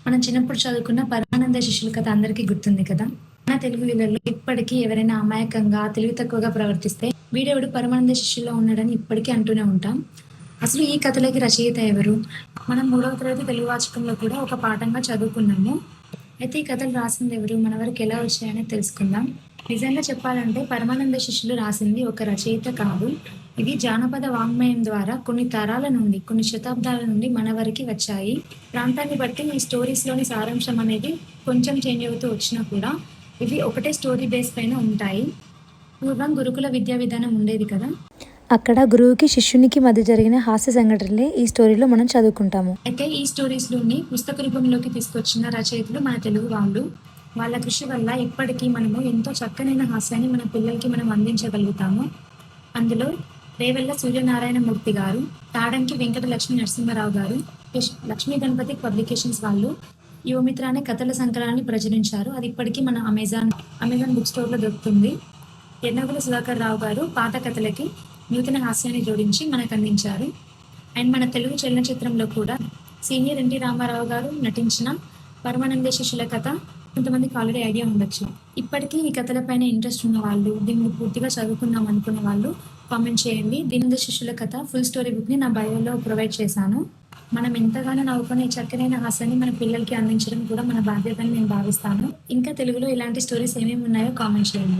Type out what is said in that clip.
మనం చిన్నప్పుడు చదువుకున్న పరమానంద శిష్యుల కథ అందరికీ గుర్తుంది కదా. మన తెలుగు వీళ్ళలో ఇప్పటికీ ఎవరైనా అమాయకంగా తెలివి తక్కువగా ప్రవర్తిస్తే వీడెవడు పరమానంద శిష్యుల్లో ఉన్నాడని ఇప్పటికీ అంటూనే ఉంటాం. అసలు ఈ కథలకి రచయిత ఎవరు? మనం 3వ తరగతి తెలుగు వాచకంలో కూడా ఒక పాఠంగా చదువుకున్నాము. అయితే ఈ కథలు రాసింది ఎవరు, మన వరకు ఎలా వచ్చాయని తెలుసుకుందాం. నిజంగా చెప్పాలంటే పరమానంద శిష్యులు రాసింది ఒక రచయిత కాదు. ఇవి జానపద వాంగ్మయం ద్వారా కొన్ని తరాల నుండి, కొన్ని శతాబ్దాల నుండి మన వరకు వచ్చాయి. ప్రాంతాన్ని బట్టి ఈ స్టోరీస్లోని సారాంశం అనేది కొంచెం చేంజ్ అవుతూ వచ్చినా కూడా ఇవి ఒకటే స్టోరీ బేస్ పైన ఉంటాయి. పూర్వం గురుకుల విద్యా విధానం ఉండేది కదా. అక్కడ గురువుకి శిష్యునికి మధ్య జరిగిన హాస్య సంఘటనలే ఈ స్టోరీలో మనం చదువుకుంటాము. అయితే ఈ స్టోరీస్లోని పుస్తక రూపంలోకి తీసుకొచ్చిన రచయితలు మన తెలుగు వాళ్ళు. వాళ్ళ కృషి వల్ల ఇప్పటికీ మనము ఎంతో చక్కనైన హాస్యాన్ని మన పిల్లలకి మనం అందించగలుగుతాము. అందులో రేవెల్ల సూర్యనారాయణమూర్తి గారు, తాడంకి వెంకట లక్ష్మీ నరసింహారావు గారు, లక్ష్మీ గణపతి పబ్లికేషన్స్ వాళ్ళు యువమిత్ర అనే కథల సంకలనాన్ని ప్రచురించారు. అది ఇప్పటికీ మన అమెజాన్ బుక్ స్టోర్లో దొరుకుతుంది. ఎర్నగుల సుధాకర్ రావు గారు పాత కథలకి నూతన హాస్యాన్ని జోడించి మనకు అందించారు. అండ్ మన తెలుగు చలనచిత్రంలో కూడా సీనియర్ ఎన్టీ రామారావు గారు నటించిన పరమానంద శిష్యుల కథ కొంతమందికి ఆల్రెడీ ఐడియా ఉండొచ్చు. ఇప్పటికీ ఈ కథలపైన ఇంట్రెస్ట్ ఉన్న వాళ్ళు, దీన్ని పూర్తిగా చదువుకుందాం అనుకునే వాళ్ళు కామెంట్ చేయండి. దీని శిష్యుల కథ ఫుల్ స్టోరీ బుక్ని నా బయోలో ప్రొవైడ్ చేశాను. మనం ఎంతగానో నవ్వుకునే చక్కనైన హాస్యాన్ని మన పిల్లలకి అందించడం కూడా మన బాధ్యత అని నేను భావిస్తాను. ఇంకా తెలుగులో ఇలాంటి స్టోరీస్ ఏమేమి ఉన్నాయో కామెంట్ చేయండి.